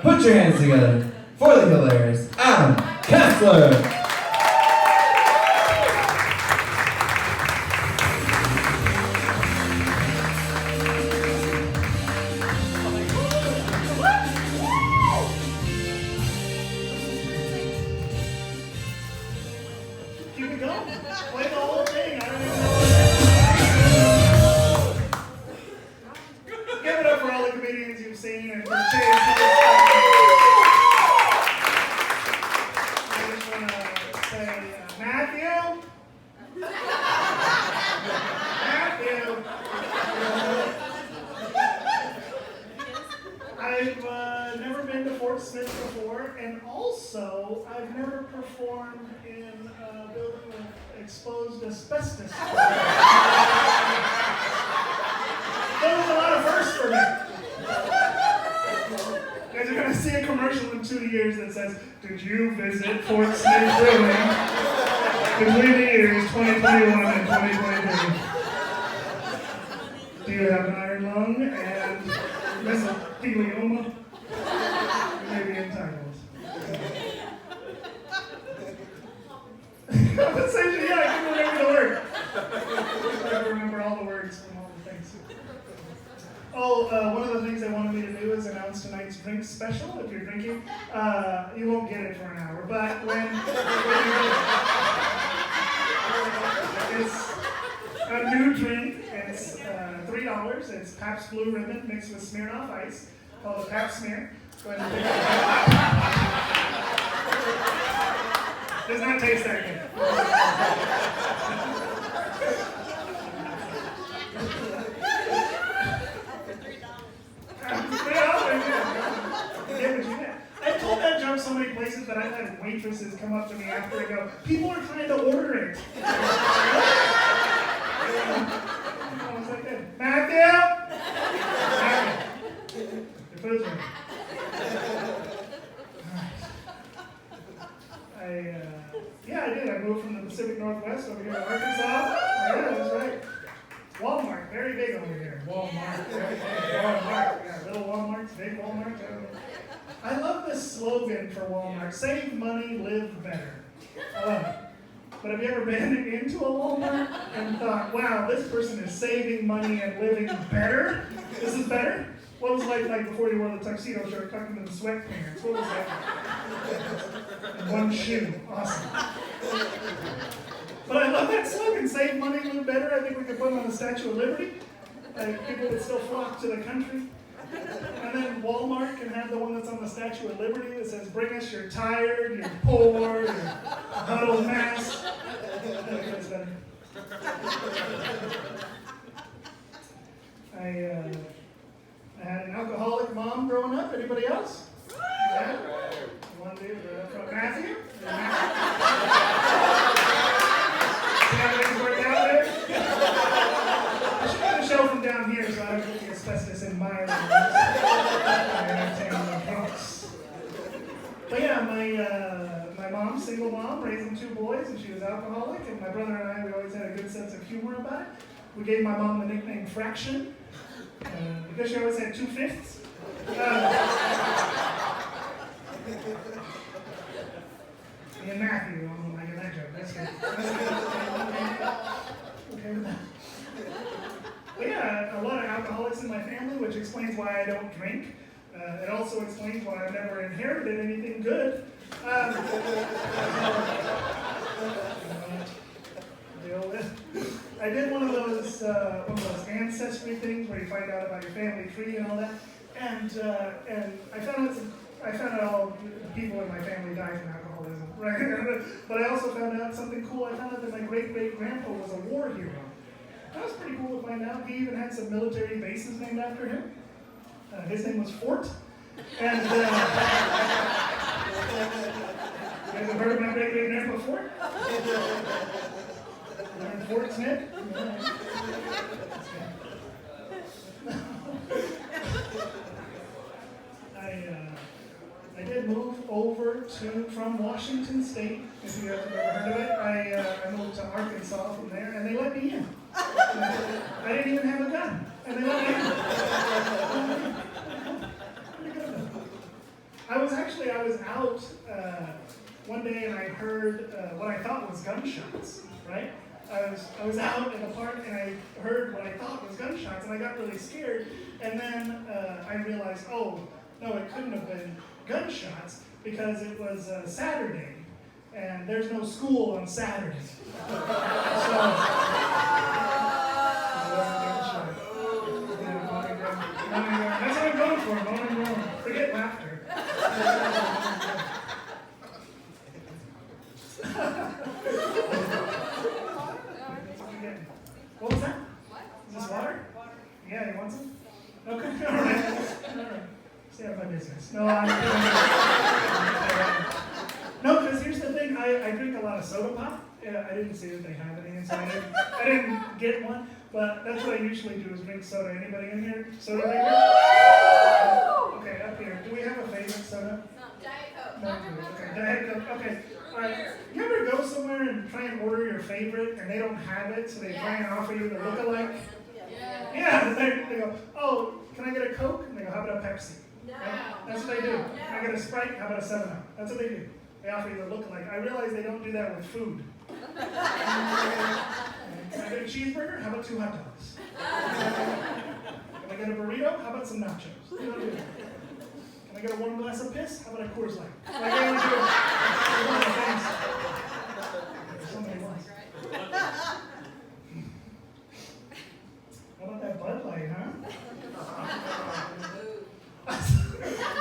Put your hands together for the hilarious Adam Kessler. Keep it going. Play the whole thing. I don't even know. Give it up for all the comedians you've seen and for Chase. I just want to say, Matthew. I've never been to Fort Smith before, and also I've never performed in a building with exposed asbestos. That was a lot of firsts for me. You guys are going to see a commercial in 2 years that says, "Did you visit Fort Smith Brewing between the years 2021 and 2023? Do you have an iron lung and mesothelioma? You may be entitled." Compensation, yeah, I can remember the word. I can remember all the words from all the things. Oh, one of the things they wanted me to do is announce tonight's drink special. If you're drinking, you won't get it for an hour, but when it's a new drink, it's $3. It's Pabst Blue Ribbon mixed with Smirnoff Ice, called a Pabst Smear. Go ahead and pick it up. Does not taste that good. I told that joke so many places that I've had waitresses come up to me after and go, "People are trying to order it." I was like, Matthew? Your food's ready. I did. I moved from the Pacific Northwest over here to Arkansas. Yeah, that's right. Walmart, very big over here. Walmart, very big. Walmart. Yeah, little Walmarts, big Walmarts. I love this slogan for Walmart: save money, live better. I love it. But have you ever been into a Walmart and thought, wow, this person is saving money and living better? This is better? What was life like before you wore the tuxedo shirt tucked into the sweatpants? What was that? And one shoe. Awesome. But I love that slogan, save money, live better. I think we could put it on the Statue of Liberty. People would still flock to the country. And then Walmart can have the one that's on the Statue of Liberty that says, bring us your tired, your poor, your huddled mass. I think that's better. I had an alcoholic mom growing up. Anybody else? Yeah? One dude, Matthew? See how things work out there? I should have a show from down here so I don't get the asbestos in my lungs. But yeah, my mom, single mom, raising 2 boys, and she was alcoholic, and my brother and I, we always had a good sense of humor about it. We gave my mom the nickname Fraction, because she always had 2/5. Me and Matthew, I'm liking that joke. That's good. Okay with that. But yeah, a lot of alcoholics in my family, which explains why I don't drink. It also explains why I've never inherited anything good. I did one of those ancestry things where you find out about your family tree and all that, and I found out all the people in my family died from alcoholism, right? But I also found out something cool. I found out that my great-great-grandpa was a war hero. That was pretty cool to find out. He even had some military bases named after him. His name was Fort. And you guys have heard of my great-great-grandpa Fort? Fort Smith? I did move over from Washington State, if you guys have ever heard of it. I moved to Arkansas from there, and they let me in. I didn't even have a gun, and they let me in. I was out one day and I heard what I thought was gunshots, right? I was out in the park and I heard what I thought was gunshots and I got really scared. And then I realized, oh, no, it couldn't have been gunshots because it was Saturday and there's no school on Saturday. So, that's what I'm going for, moan and groan. Forget laughter. What was that? Is this water? Yeah, you want some? Okay, all right. Stay out of my business. No, I'm kidding. No, because here's the thing, I drink a lot of soda pop. Yeah, I didn't see that they have any, and so I didn't get one. But that's what I usually do is drink soda. Anybody in here? Soda drinkers? Okay, up here. Do we have a favorite soda? No, Diet Coke. No, okay, Diet Coke. Okay. All right. You ever go somewhere and try and order your favorite and they don't have it, so they try and offer you the look-alike? Yeah. They go, oh, can I get a Coke? And they go, how about a Pepsi? No. Right? That's what they do. Can I get a Sprite? How about a 7-Up? That's what they do. They offer you the look-alike. I realize they don't do that with food. Can I get a cheeseburger? How about 2 hot dogs? Can I get a burrito? How about some nachos? They don't do that. Can I get a warm glass of piss? How about a Coors Light? Like they don't do it. So many ones. How about that Bud Light, huh?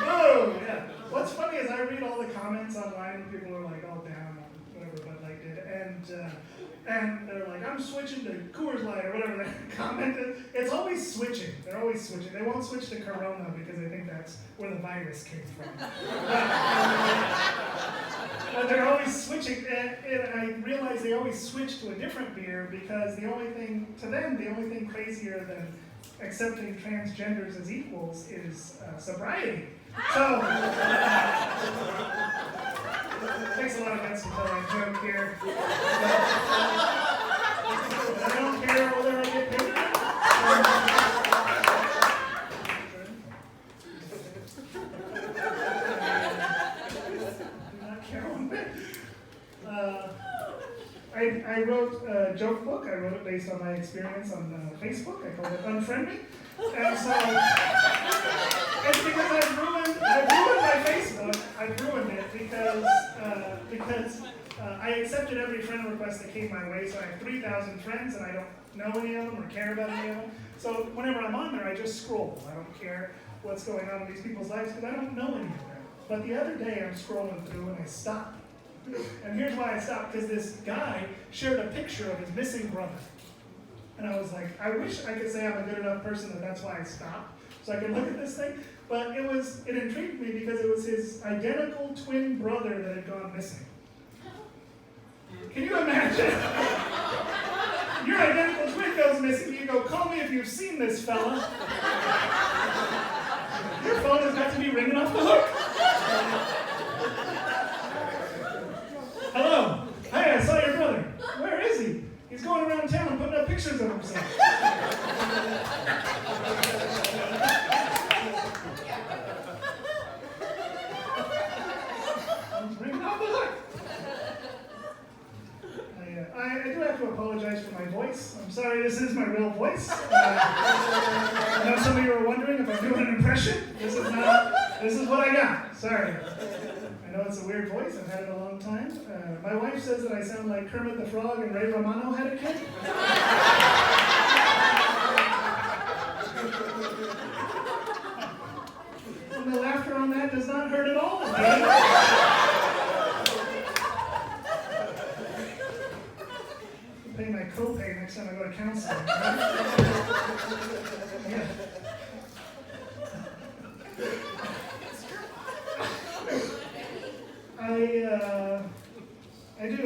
Oh, yeah. What's funny is I read all the comments online and people are like all down on whatever Bud Light did, and they're like, I'm switching to Coors Light or whatever they commented. It's always switching. They're always switching. They won't switch to Corona because they think that's where the virus came from. But they're always switching, and I realize they always switch to a different beer because the only thing crazier than accepting transgenders as equals is sobriety. So, it takes a lot of guts to tell that joke here. I don't care whether I get paid or not care one bit. I wrote a joke book. I wrote it based on my experience on Facebook. I called it Unfriend Me. And so, it's because I've ruined my Facebook. I've ruined it because I accepted every friend request that came my way. So I have 3,000 friends and I don't know any of them or care about any of them. So whenever I'm on there, I just scroll. I don't care what's going on in these people's lives because I don't know any of them. But the other day I'm scrolling through and I stopped. And here's why I stopped, because this guy shared a picture of his missing brother. And I was like, I wish I could say I'm a good enough person that that's why I stopped, so I could look at this thing. But it intrigued me because it was his identical twin brother that had gone missing. Can you imagine? Your identical twin goes missing, you go, call me if you've seen this fella. Your phone has got to be ringing off the hook. Hello. Hey, I saw your brother. Where is he? He's going around town putting up pictures of himself. Phone's ringing off the hook. I do have to apologize for my voice. I'm sorry, this is my real voice. I know some of you are wondering if I'm doing an impression. This is what I got. Sorry. I know it's a weird voice. I've had it a long time. My wife says that I sound like Kermit the Frog and Ray Romano had a kid. And the laughter on that does not hurt at all. I'll pay my copay next time I go to counseling. Yeah.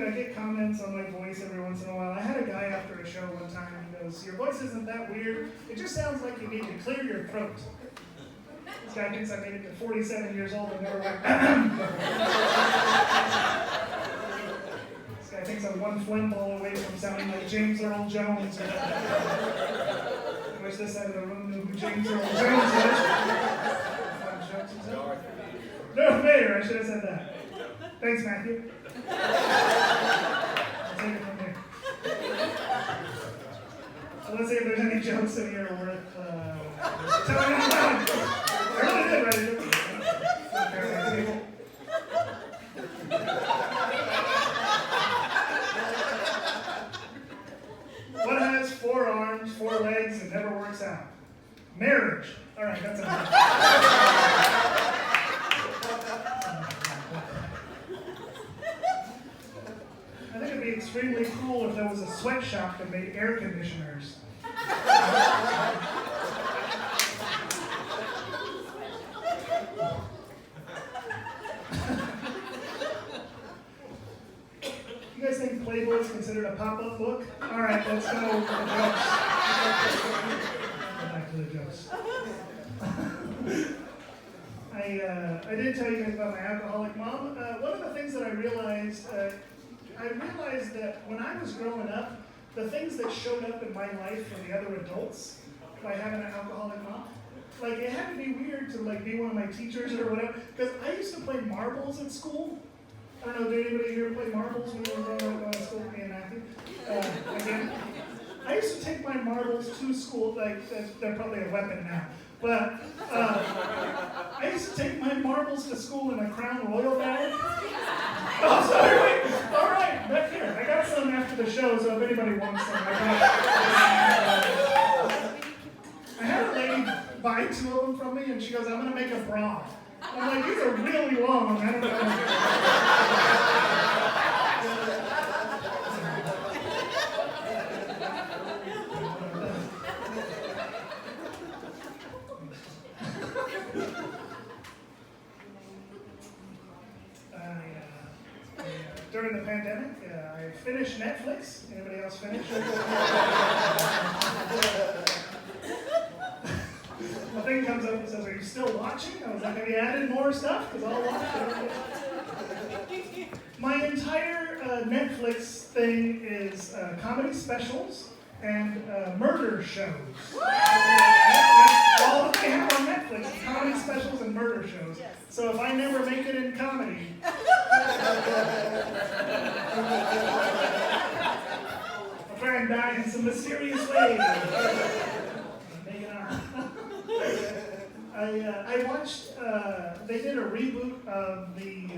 I get comments on my voice every once in a while. I had a guy after a show one time, and he goes, your voice isn't that weird. It just sounds like you need to clear your throat. This guy thinks I made it to 47 years old and never went, This guy thinks I'm one phlegm ball away from sounding like James Earl Jones. I wish this side of the room knew who James Earl Jones is. Darth Vader, I should have said that. Thanks, Matthew. I'll take it from here. So let's see if there's any jokes in here worth telling out loud. I really did write a joke. What has 4 arms, 4 legs, and never works out? Marriage. All right, that's enough. I think it'd be extremely cool if there was a sweatshop that made air conditioners. You guys think Playboy is considered a pop-up book? All right, let's go with the jokes. Go back to the jokes. I did tell you guys about my alcoholic mom. One of the things that I realized that when I was growing up, the things that showed up in my life from the other adults by having an alcoholic mom, like it had to be weird to like be one of my teachers or whatever, because I used to play marbles at school. I don't know, did anybody here play marbles when you were growing up going to school? Me and Matthew. Again, I used to take my marbles to school, like they're probably a weapon now. But I used to take my marbles to school in a Crown Royal bag. Oh, sorry, wait. All right, back here. I got some after the show, so if anybody wants some, I had a lady buy 2 of them from me, and she goes, I'm going to make a bra. I'm like, these are really long. I don't know. During the pandemic, I finished Netflix. Anybody else finish? The thing comes up and says, are you still watching? I was like, have you added more stuff? Because I'll watch it. My entire Netflix thing is comedy specials and murder shows. That's all that they have on Netflix, is comedy specials and murder shows. So if I never make it in comedy, I'll try and die in some mysterious ways. I watched, they did a reboot of the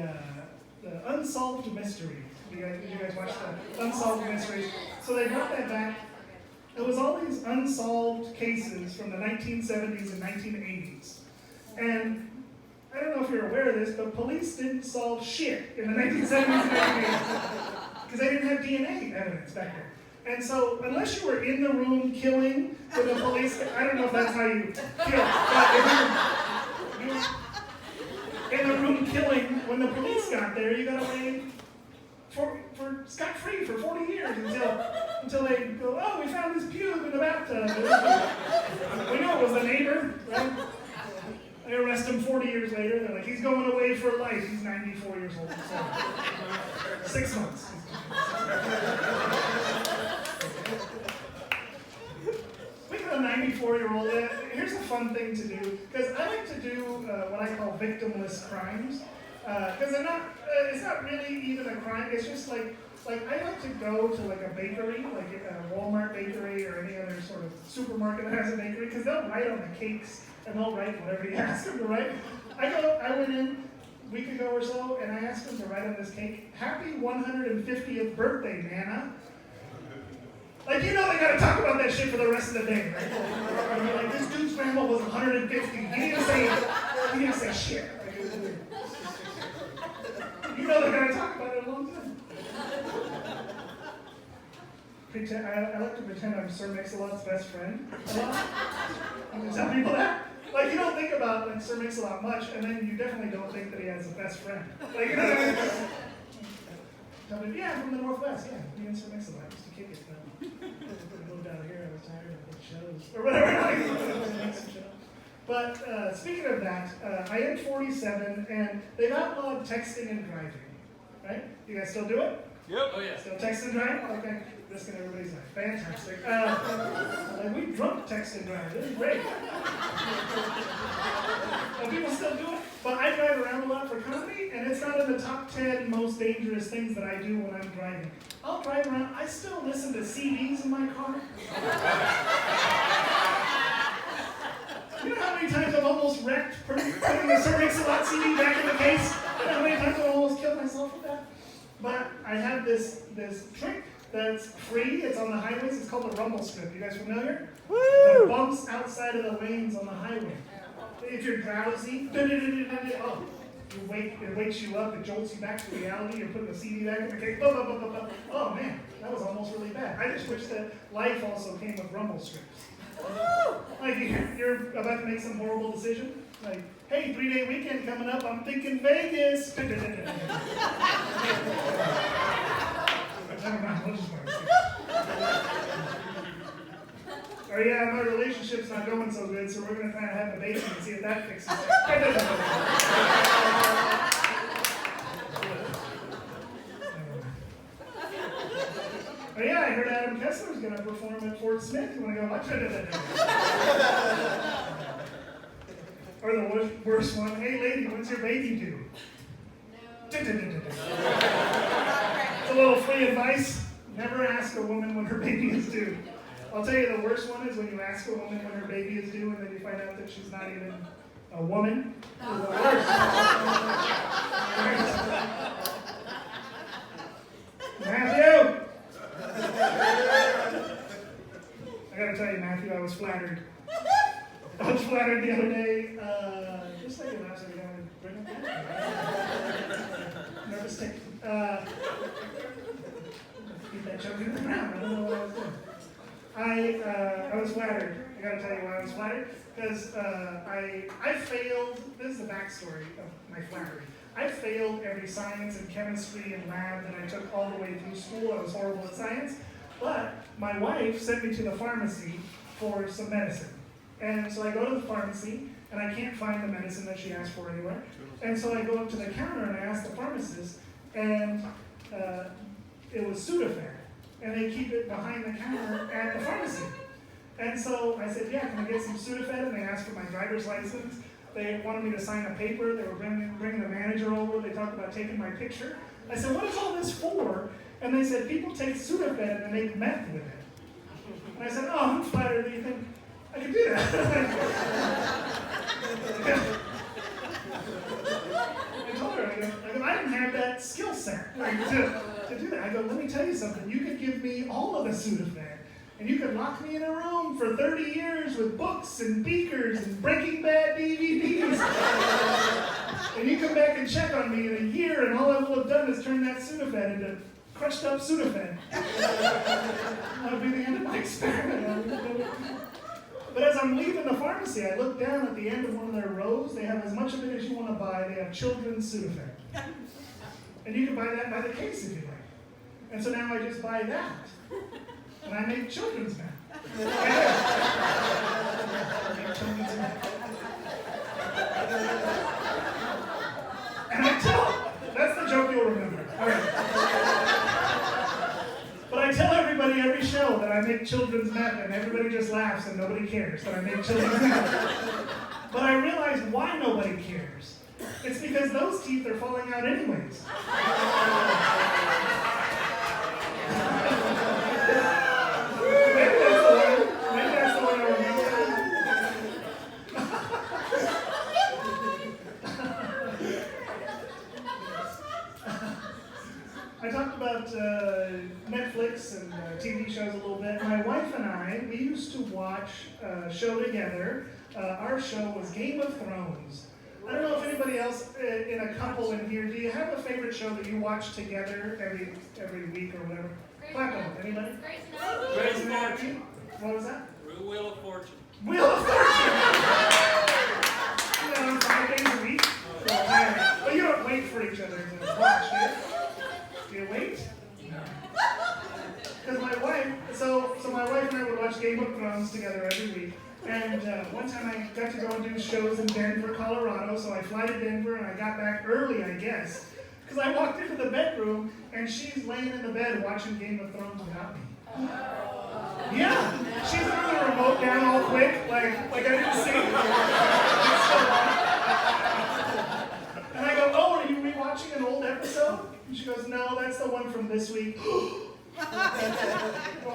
Unsolved Mysteries. Did you guys watch the Unsolved Mysteries? So they brought that back. It was all these unsolved cases from the 1970s and 1980s. And I don't know if you're aware of this, but police didn't solve shit in the 1970s and 1980s because they didn't have DNA evidence back then. And so, unless you were in the room killing when the police, I don't know if that's how you kill, but if you were in the room killing when the police got there, you got away for scot-free for 40 years until they go, oh, we found this pube in the bathtub. We know it was the neighbor, right? They arrest him 40 years later. They're like, he's going away for life. He's 94 years old. So 6 months. Speaking of 94-year-old, here's a fun thing to do, because I like to do what I call victimless crimes. Because it's not really even a crime. It's just like I like to go to like a bakery, like a Walmart bakery or any other sort of supermarket that has a bakery, because they'll write on the cakes and they'll write whatever you ask them to write. I went in a week ago or so and I asked them to write on this cake, "Happy 150th birthday, Nana." Like, you know they gotta talk about that shit for the rest of the day, right? Like, this dude's grandma was 150. He didn't say shit. You know they're gonna talk about it a long time. I like to pretend I'm Sir Mix-a-Lot's best friend a lot. I'm gonna tell people that. Like, you don't think about like Sir Mix-a-Lot much, and then you definitely don't think that he has a best friend. Like, you know what I mean? Yeah, from the Northwest, yeah. Me and Sir Mix-a-Lot used to kick it. I moved out here, I was tired of the shows. Or whatever. But speaking of that, I am 47, and they've outlawed texting and driving. Right? You guys still do it? Yep. Oh, yeah. Still text and drive? Okay. Risking everybody's life. Fantastic. Like, we drunk text and drive. This is great. People still do it. But I drive around a lot for it's not in the top 10 most dangerous things that I do when I'm driving. I'll drive around. I still listen to CDs in my car. You know how many times I've almost wrecked putting the Sir Mix-a-Lot CD back in the case? You know how many times I've almost killed myself with that? But I have this trick that's free. It's on the highways. It's called the rumble strip. You guys familiar? Woo! The bumps outside of the lanes on the highway. If you're drowsy, oh, it wakes you up. It jolts you back to reality. You're putting the CD back in the case. Oh man, that was almost really bad. I just wish that life also came with rumble strips. Like you're about to make some horrible decision. Like, hey, 3-day weekend coming up. I'm thinking Vegas. Never mind. We'll just wait. Or yeah, my relationship's not going so good, so we're gonna try to have a baby and see if that fixes it. But yeah, I heard Adam Kessler is going to perform at Fort Smith. You want to go watch it? Or the worst one, hey lady, when's your baby due? No. It's a little free advice. Never ask a woman when her baby is due. I'll tell you the worst one is when you ask a woman when her baby is due and then you find out that she's not even a woman. The worst. Matthew! I gotta tell you, Matthew, I was flattered. I was flattered the other day. Just like your last time, bring it back. Nervous tick. Keep that joke in the ground. I don't know what I was doing. I was flattered. I gotta tell you why I was flattered. Because I failed. This is the backstory of my flattery. I failed every science and chemistry and lab that I took all the way through school. I was horrible at science. But my wife sent me to the pharmacy for some medicine. And so I go to the pharmacy, and I can't find the medicine that she asked for anywhere. And so I go up to the counter, and I ask the pharmacist, and it was Sudafed. And they keep it behind the counter at the pharmacy. And so I said, yeah, can I get some Sudafed? And they asked for my driver's license. They wanted me to sign a paper. They were bringing the manager over. They talked about taking my picture. I said, what is all this for? And they said, people take Sudafed and they make meth with it. And I said, oh, I'm flattered that you think I could do that. I told her, I didn't have that skill set to do that. I go, let me tell you something. You could give me all of the Sudafed. And you could lock me in a room for 30 years with books and beakers and Breaking Bad DVDs. And you come back and check on me in a year, and all I will have done is turn that Sudafed into crushed up Sudafed. That would be the end of my experiment. But as I'm leaving the pharmacy, I look down at the end of one of their rows. They have as much of it as you want to buy. They have children's Sudafed. And you can buy that by the case if you like. And so now I just buy that. And I make children's meth. And I tell, that's the joke you'll remember. All right. But I tell everybody every show that I make children's meth, and everybody just laughs and nobody cares that I make children's meth. But I realize why nobody cares. It's because those teeth are falling out anyways. I talked about Netflix and TV shows a little bit. My wife and I, we used to watch a show together. Our show was Game of Thrones. I don't know if anybody else in a couple in here, do you have a favorite show that you watch together every week or whatever? Clap on it. Anybody? Grey's Anatomy. What was that? Wheel of Fortune. Wheel of Fortune! 5 days a week. But you don't wait for each other to watch it. Do you wait? No. Because my wife and I would watch Game of Thrones together every week. And one time I got to go and do shows in Denver, Colorado. So I fly to Denver and I got back early, I guess. Because I walked into the bedroom and she's laying in the bed watching Game of Thrones without me. Yeah, she threw the remote down all quick, like I didn't see it. And I go, oh, are you rewatching? And And she goes, no, that's the one from this week. Well,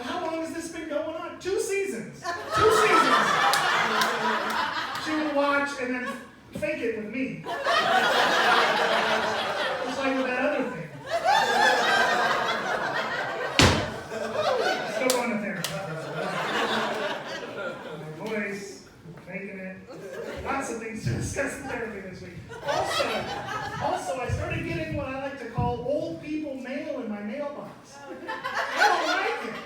how long has this been going on? 2 seasons. 2 seasons. She would watch and then fake it with me. Just like with that other thing. Still going to therapy. My voice, faking it. Lots of things to discuss in therapy this week. Also, I started getting what I like to call old people mail in my mailbox. I don't like it.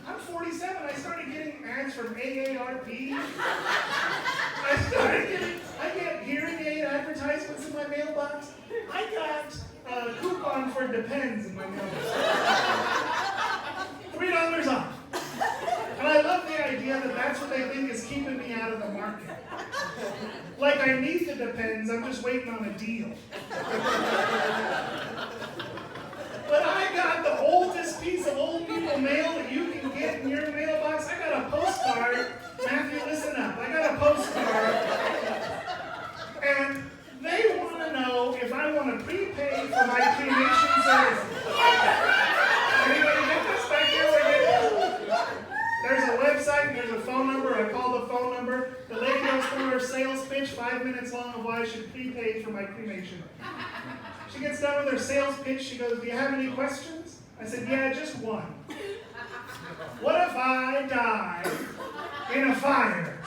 I'm 47. I started getting ads from AARP. I get hearing aid advertisements in my mailbox. I got a coupon for Depends in my mailbox. $3 off. And I love the idea that that's what they think is keeping me out of the market. Like I need the Depends, I'm just waiting on a deal. But I got the oldest piece of old people mail that you can get in your mailbox. I got a postcard. Matthew, listen up. I got a postcard. And they want to know if I want to prepay for my cremation services. Anybody get this back here? There's a website and there's a phone number. I call the phone number. The lady goes through her sales pitch, 5 minutes long, of why I should prepay for my cremation. She gets done with her sales pitch. She goes, do you have any questions? I said, yeah, just one. What if I die in a fire?